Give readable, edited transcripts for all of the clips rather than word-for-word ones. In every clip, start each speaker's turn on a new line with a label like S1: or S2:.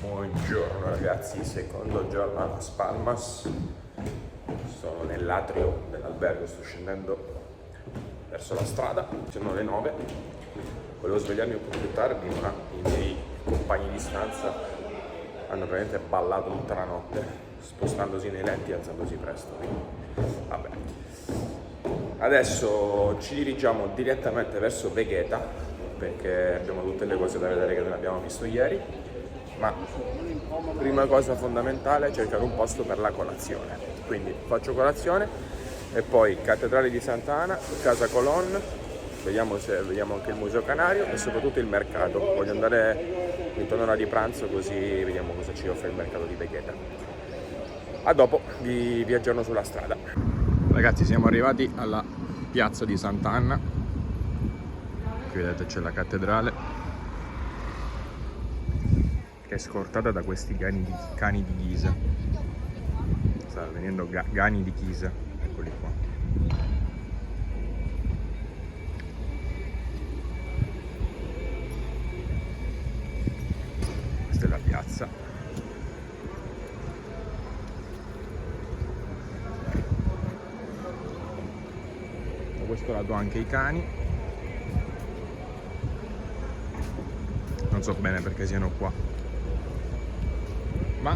S1: Buongiorno ragazzi, secondo giorno a Las Palmas. Sono nell'atrio dell'albergo, sto scendendo verso la strada, sono le 9. Volevo svegliarmi un po' più tardi, ma i miei compagni di stanza hanno praticamente ballato tutta la notte, spostandosi nei letti e alzandosi presto. Quindi, vabbè. Adesso ci dirigiamo direttamente verso Vegeta, perché abbiamo tutte le cose da vedere che non abbiamo visto ieri. Ma prima cosa fondamentale è cercare un posto per la colazione. Quindi faccio colazione e poi Cattedrale di Santa Ana, Casa Colón, vediamo anche il Museo Canario e soprattutto il mercato. Voglio andare intorno all'ora di pranzo, così vediamo cosa ci offre il mercato di Vegeta. A dopo, vi aggiorno sulla strada. Ragazzi, siamo arrivati alla piazza di Sant'Anna. Qui vedete c'è la cattedrale, che è scortata da questi cani di ghisa. Sta venendo gani di ghisa, eccoli qua. Questa è la piazza. Da questo lato anche i cani. Non so bene perché siano qua, ma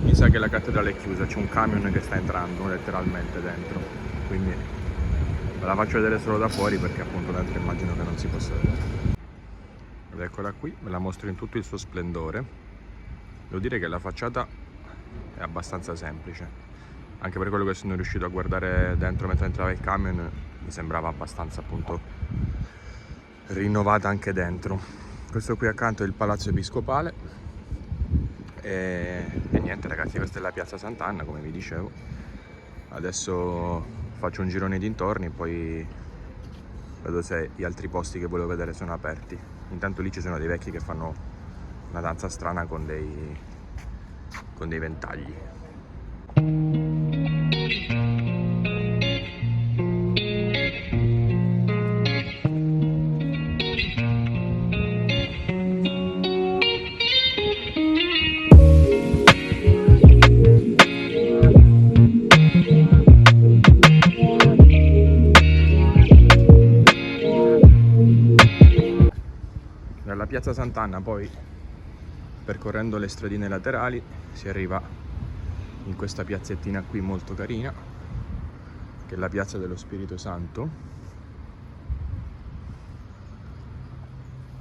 S1: mi sa che la cattedrale è chiusa, c'è un camion che sta entrando letteralmente dentro, quindi ve la faccio vedere solo da fuori perché appunto dentro immagino che non si possa vedere. Ed eccola qui, ve la mostro in tutto il suo splendore. Devo dire che la facciata è abbastanza semplice, anche per quello che sono riuscito a guardare dentro mentre entrava il camion, mi sembrava abbastanza appunto rinnovata anche dentro. Questo qui accanto è il Palazzo Episcopale. E niente ragazzi, questa è la piazza Sant'Anna, come vi dicevo. Adesso faccio un girone dintorni, poi vedo se gli altri posti che volevo vedere sono aperti. Intanto lì ci sono dei vecchi che fanno una danza strana con dei ventagli. Dalla piazza Sant'Anna poi, percorrendo le stradine laterali, si arriva in questa piazzettina qui molto carina, che è la piazza dello Spirito Santo,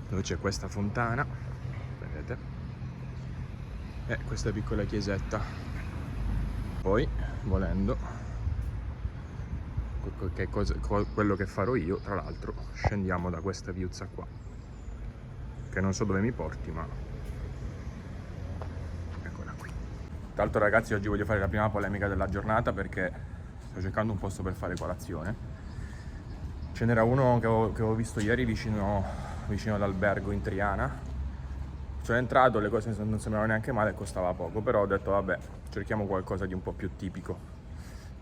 S1: dove c'è questa fontana, vedete, e questa piccola chiesetta. Poi, volendo, quello che farò io, tra l'altro, scendiamo da questa viuzza qua, che non so dove mi porti, ma eccola qui. Tra l'altro ragazzi, oggi voglio fare la prima polemica della giornata perché sto cercando un posto per fare colazione. Ce n'era uno che avevo visto ieri vicino all'albergo in Triana. Sono entrato, le cose non sembravano neanche male e costava poco, però ho detto vabbè, cerchiamo qualcosa di un po' più tipico.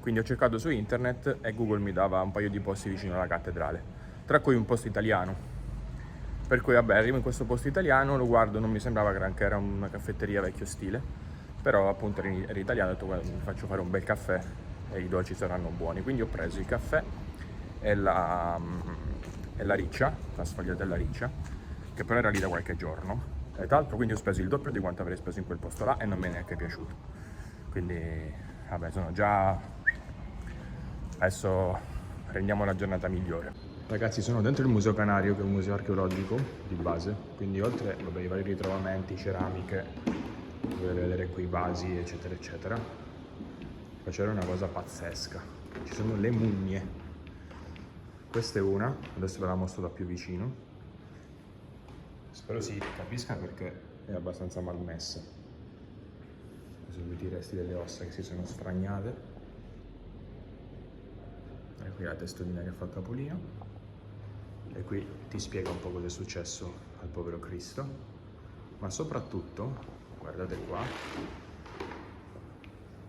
S1: Quindi ho cercato su internet e Google mi dava un paio di posti vicino alla cattedrale, tra cui un posto italiano. Per cui vabbè, arrivo in questo posto italiano, lo guardo, non mi sembrava granché, era una caffetteria vecchio stile, però appunto era italiano, ho detto guarda, mi faccio fare un bel caffè e i dolci saranno buoni. Quindi ho preso il caffè e la riccia, la sfogliatella riccia, che però era lì da qualche giorno. E tra l'altro quindi ho speso il doppio di quanto avrei speso in quel posto là e non mi è neanche piaciuto. Quindi vabbè, sono già... adesso rendiamo la giornata migliore. Ragazzi, sono dentro il Museo Canario, che è un museo archeologico di base, quindi oltre ai vari ritrovamenti, ceramiche, potete vedere qui vasi eccetera eccetera, qua c'era una cosa pazzesca, ci sono le mummie. Questa è una, adesso ve la mostro da più vicino, spero si capisca perché è abbastanza malmessa. Sono tutti i resti delle ossa che si sono sfragnate. E qui la testolina che fa capolino. E qui ti spiega un po' cosa è successo al povero Cristo. Ma soprattutto, guardate qua,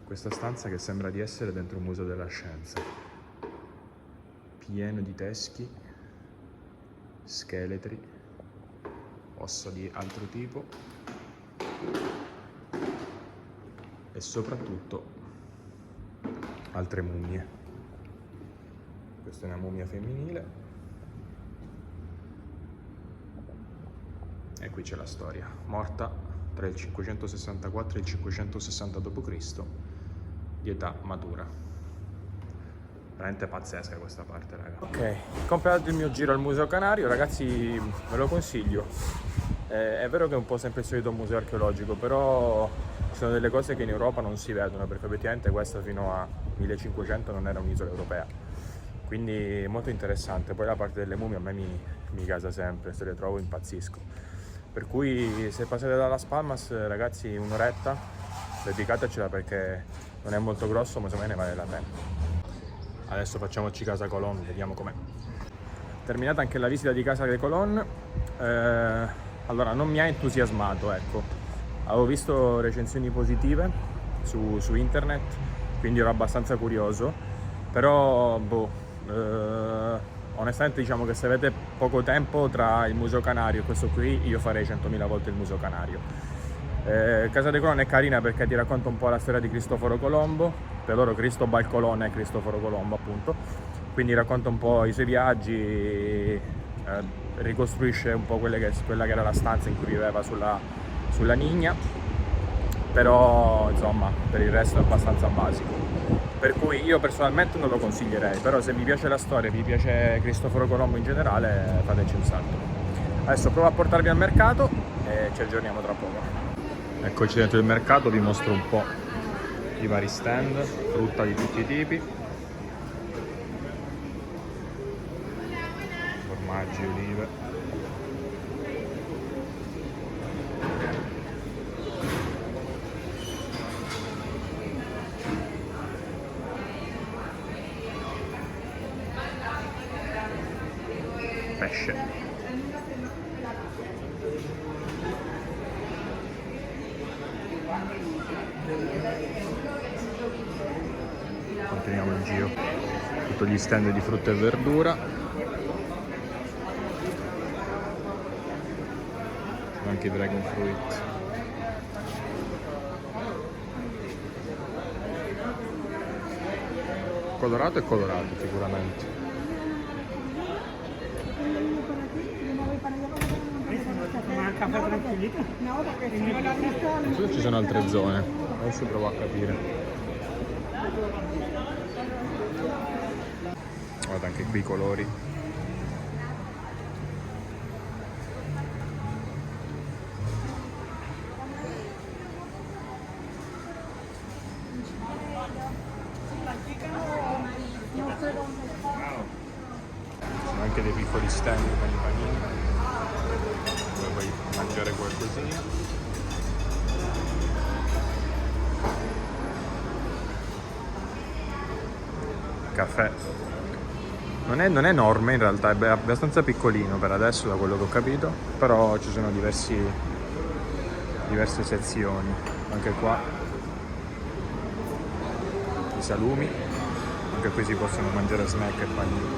S1: questa stanza che sembra di essere dentro un museo della scienza. Pieno di teschi, scheletri, ossa di altro tipo. e soprattutto altre mummie. Questa è una mummia femminile e qui c'è la storia, morta tra il 564 e il 560 d.C. di età matura. Veramente pazzesca questa parte, raga. Ok, comprato il mio giro al Museo Canario, ragazzi, ve lo consiglio. È vero che è un po' sempre il solito museo archeologico, però ci sono delle cose che in Europa non si vedono, perché obiettivamente questa fino a 1500 non era un'isola europea. Quindi è molto interessante. Poi la parte delle mummie a me mi gasa sempre, se le trovo impazzisco. Per cui se passate da Las Palmas, ragazzi, un'oretta, dedicatecela perché non è molto grosso, ma secondo me ne vale la pena. Adesso facciamoci Casa Colón, vediamo com'è. Terminata anche la visita di Casa de Colón, allora non mi ha entusiasmato, ecco. Avevo visto recensioni positive su internet, quindi ero abbastanza curioso, però onestamente diciamo che se avete poco tempo tra il Museo Canario e questo qui, io farei 100.000 volte il Museo Canario. Casa de Colón è carina perché ti racconta un po' la storia di Cristoforo Colombo, per loro Cristobal Colón è Cristoforo Colombo appunto, quindi racconta un po' i suoi viaggi, ricostruisce un po' quella che era la stanza in cui viveva sulla Niña, però insomma per il resto è abbastanza basico, per cui io personalmente non lo consiglierei, però se vi piace la storia, vi piace Cristoforo Colombo in generale, fateci un salto. Adesso provo a portarvi al mercato e ci aggiorniamo tra poco. Eccoci dentro il mercato, vi mostro un po' i vari stand, frutta di tutti i tipi, formaggi, olive, pesce. Continuiamo il giro, tutti gli stand di frutta e verdura, c'è anche i dragon fruit. Colorato e colorato sicuramente. Qui ci sono altre zone, adesso provo a capire. Guarda anche qui i colori. Ci sono anche dei piccoli stand con i panini dove puoi mangiare qualcosina. Caffè. Non è enorme in realtà, è abbastanza piccolino per adesso da quello che ho capito, però ci sono diverse sezioni. Anche qua i salumi, anche qui si possono mangiare snack e panini.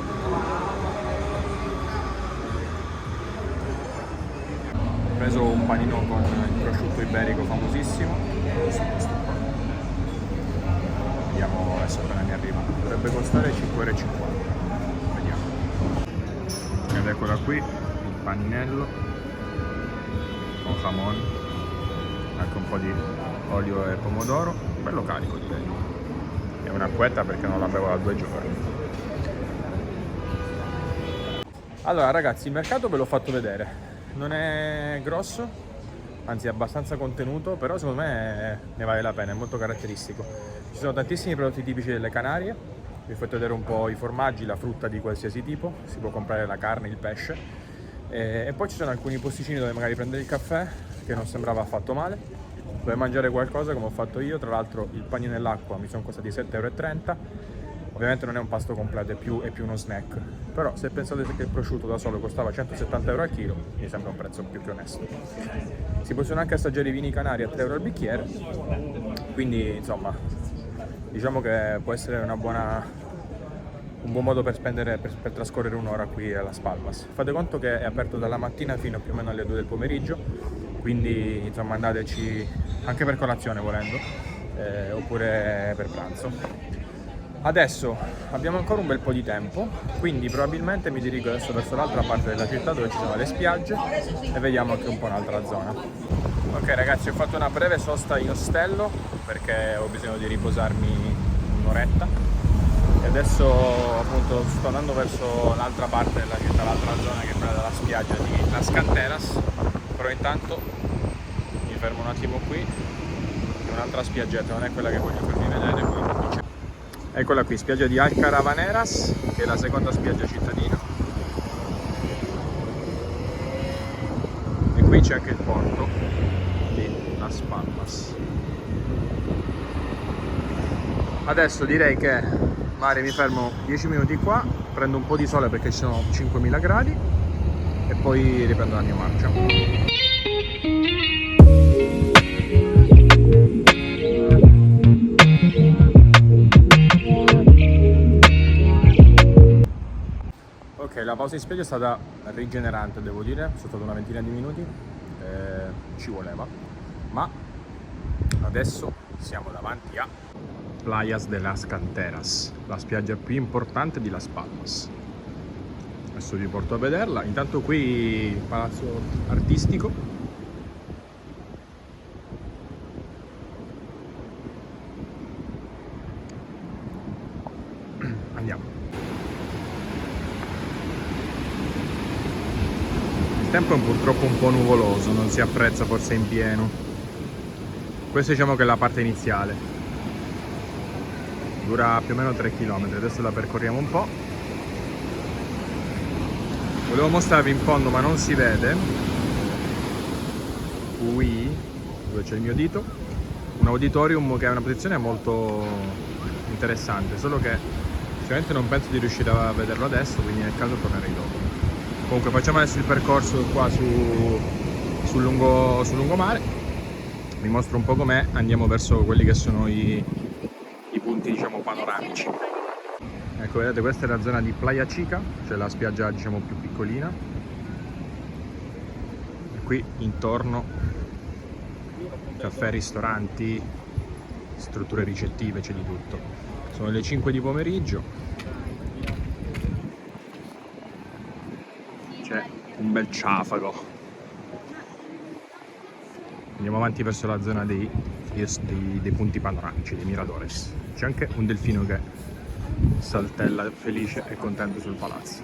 S1: Ho preso un panino con il prosciutto iberico famosissimo, questo qua. Vediamo adesso appena mi arriva, dovrebbe costare 5,50 €. Ed eccola qui, il paninello con jamon, anche un po' di olio e pomodoro, bello carico direi. È un'acquetta perché non l'avevo da 2 giorni. Allora ragazzi, il mercato ve l'ho fatto vedere, non è grosso, anzi è abbastanza contenuto, però secondo me ne vale la pena, è molto caratteristico. Ci sono tantissimi prodotti tipici delle Canarie. Vi ho fatto vedere un po' i formaggi, la frutta di qualsiasi tipo, si può comprare la carne, il pesce e poi ci sono alcuni posticini dove magari prendere il caffè, che non sembrava affatto male, dove mangiare qualcosa come ho fatto io. Tra l'altro il panino e l'acqua mi sono costati 7,30 €, ovviamente non è un pasto completo, è più uno snack, però se pensate che il prosciutto da solo costava 170 € al chilo, mi sembra un prezzo più che onesto. Si possono anche assaggiare i vini canari a 3 € al bicchiere, quindi insomma diciamo che può essere un buon modo per trascorrere un'ora qui a Las Palmas. Fate conto che è aperto dalla mattina fino più o meno alle 2 del pomeriggio, quindi insomma andateci anche per colazione volendo, oppure per pranzo. Adesso abbiamo ancora un bel po' di tempo, quindi probabilmente mi dirigo adesso verso l'altra parte della città dove ci sono le spiagge e vediamo anche un po' un'altra zona. Ok ragazzi, ho fatto una breve sosta in ostello perché ho bisogno di riposarmi un'oretta e adesso appunto sto andando verso l'altra parte della città, l'altra zona che è quella della spiaggia di Las Canteras, però intanto mi fermo un attimo qui, è un'altra spiaggetta, non è quella che voglio farvi vedere, quindi eccola qui, spiaggia di Alcaravaneras, che è la seconda spiaggia cittadina. E qui c'è anche il porto di Las Palmas. Adesso direi che magari mi fermo 10 minuti qua, prendo un po' di sole perché ci sono 5000 gradi e poi riprendo la mia marcia. Ok, la pausa in spiaggia è stata rigenerante, devo dire, sono stato una ventina di minuti, ci voleva, ma adesso siamo davanti a Playas de las Canteras, la spiaggia più importante di Las Palmas. Adesso vi porto a vederla, intanto qui palazzo artistico. Andiamo. Il tempo è purtroppo un po' nuvoloso, non si apprezza forse in pieno. Questa diciamo che è la parte iniziale. Dura più o meno 3 km, adesso la percorriamo un po'. Volevo mostrarvi in fondo ma non si vede. Qui, dove c'è il mio dito, un auditorium che ha una posizione molto interessante, solo che sicuramente non penso di riuscire a vederlo adesso, quindi nel caso tornerei dopo. Comunque facciamo adesso il percorso qua sul lungomare, vi mostro un po' com'è, andiamo verso quelli che sono i punti diciamo panoramici. Ecco, vedete, questa è la zona di Playa Chica, cioè la spiaggia diciamo più piccolina, e qui intorno caffè, ristoranti, strutture ricettive, c'è di tutto. Sono le 5 di pomeriggio, c'è un bel ciafago. Andiamo avanti verso la zona dei punti panoramici, dei miradores. C'è anche un delfino che saltella felice e contento sul palazzo.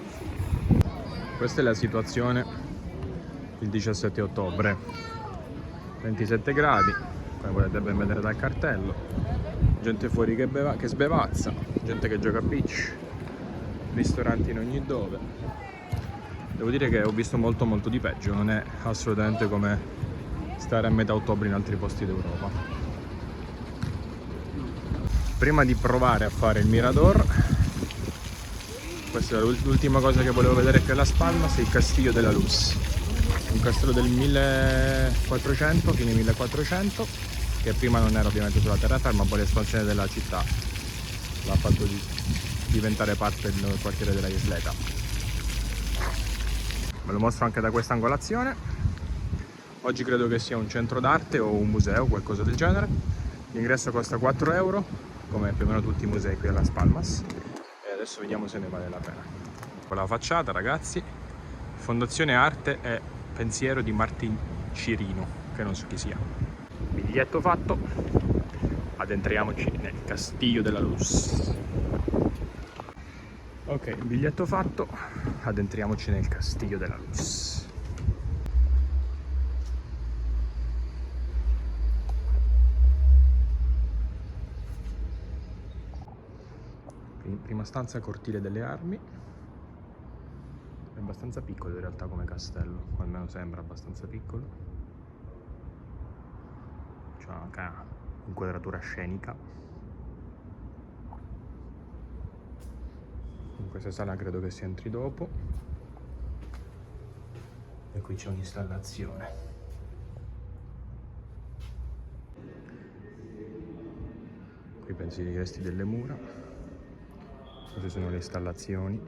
S1: Questa è la situazione il 17 ottobre. 27 gradi, come potete ben vedere dal cartello. Gente fuori che sbevazza, gente che gioca a beach, ristoranti in ogni dove. Devo dire che ho visto molto di peggio, non è assolutamente come stare a metà ottobre in altri posti d'Europa. Prima di provare a fare il Mirador, questa è l'ultima cosa che volevo vedere qui a Las Palmas, è il Castillo de la Luz, un castello del 1400, fine 1400, che prima non era ovviamente sulla terraferma, poi l'espansione della città l'ha fatto diventare parte del quartiere della Isleta. Ve lo mostro anche da questa angolazione. Oggi credo che sia un centro d'arte o un museo, qualcosa del genere. L'ingresso costa 4 euro, come più o meno tutti i musei qui a Las Palmas. E adesso vediamo se ne vale la pena. Con la facciata, ragazzi, Fondazione Arte e Pensiero di Martin Cirino, che non so chi sia. Biglietto fatto, addentriamoci nel Castillo della Luz. Ok, biglietto fatto, addentriamoci nel Castillo della Luz. Prima stanza, cortile delle armi. È abbastanza piccolo in realtà come castello, o almeno sembra abbastanza piccolo. C'è anche inquadratura scenica. In questa sala credo che si entri dopo. E qui c'è un'installazione. Qui pensi ai resti delle mura. Queste sono le installazioni.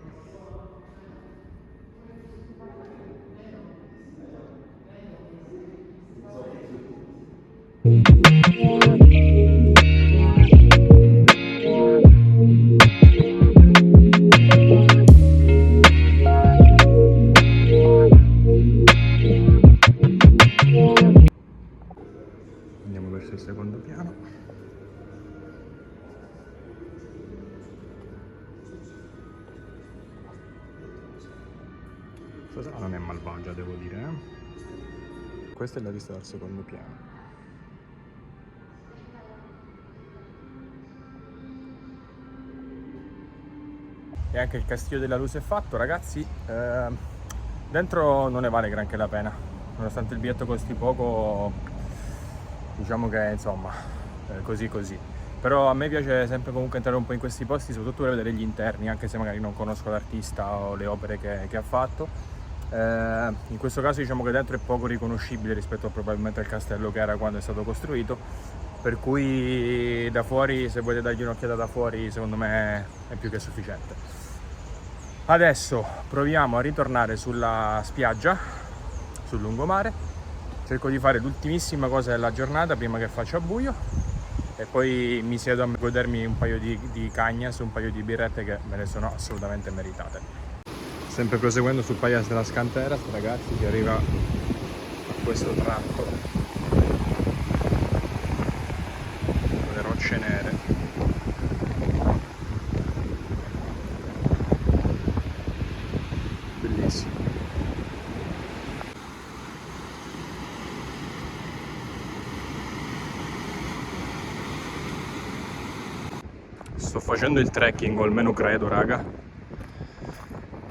S1: Questo è il secondo piano. Questa sala non è malvagia, devo dire, eh? Questa è la vista dal secondo piano. E anche il Castillo della Luce è fatto, ragazzi. Dentro non ne vale granché la pena, nonostante il biglietto costi poco, diciamo che insomma così così. Però a me piace sempre comunque entrare un po' in questi posti, soprattutto per vedere gli interni, anche se magari non conosco l'artista o le opere che ha fatto. In questo caso diciamo che dentro è poco riconoscibile rispetto probabilmente al castello che era quando è stato costruito, per cui da fuori, se volete dargli un'occhiata da fuori, secondo me è più che sufficiente. Adesso proviamo a ritornare sulla spiaggia, sul lungomare. Cerco di fare l'ultimissima cosa della giornata prima che faccia buio e poi mi siedo a godermi un paio di cagnas, un paio di birrette che me ne sono assolutamente meritate. Sempre proseguendo sul Payas de las Canteras, ragazzi, si arriva a questo tratto con le rocce nere. Bellissimo. Sto facendo il trekking, o almeno credo, raga,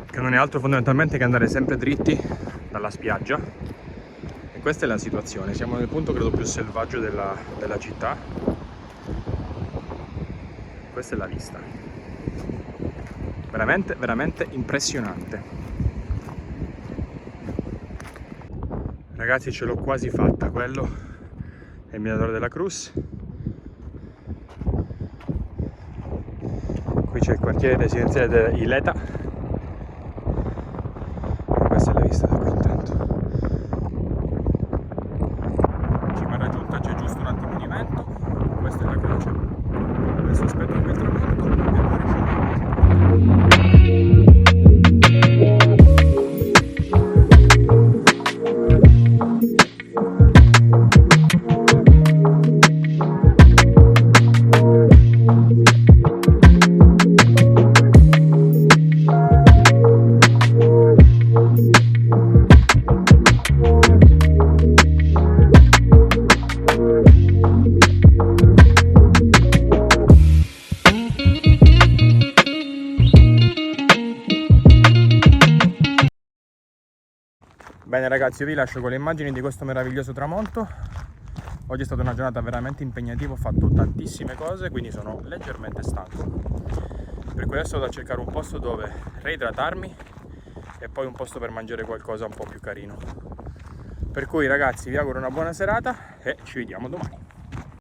S1: che non è altro fondamentalmente che andare sempre dritti dalla spiaggia. E questa è la situazione, siamo nel punto credo più selvaggio della città. Questa è la vista, veramente veramente impressionante. Ragazzi, ce l'ho quasi fatta, quello è il Mirador de la Cruz. Qui c'è il quartiere residenziale di Ileta. E questa è la vista da qui intanto. Cima raggiunta, c'è giusto un attimo di vento. Questa è la croce. Adesso aspetto qui il tramonto e poi riscendiamo. Bene ragazzi, io vi lascio con le immagini di questo meraviglioso tramonto. Oggi è stata una giornata veramente impegnativa, ho fatto tantissime cose, quindi sono leggermente stanco. Per cui adesso vado a cercare un posto dove reidratarmi e poi un posto per mangiare qualcosa un po' più carino. Per cui ragazzi, vi auguro una buona serata e ci vediamo domani.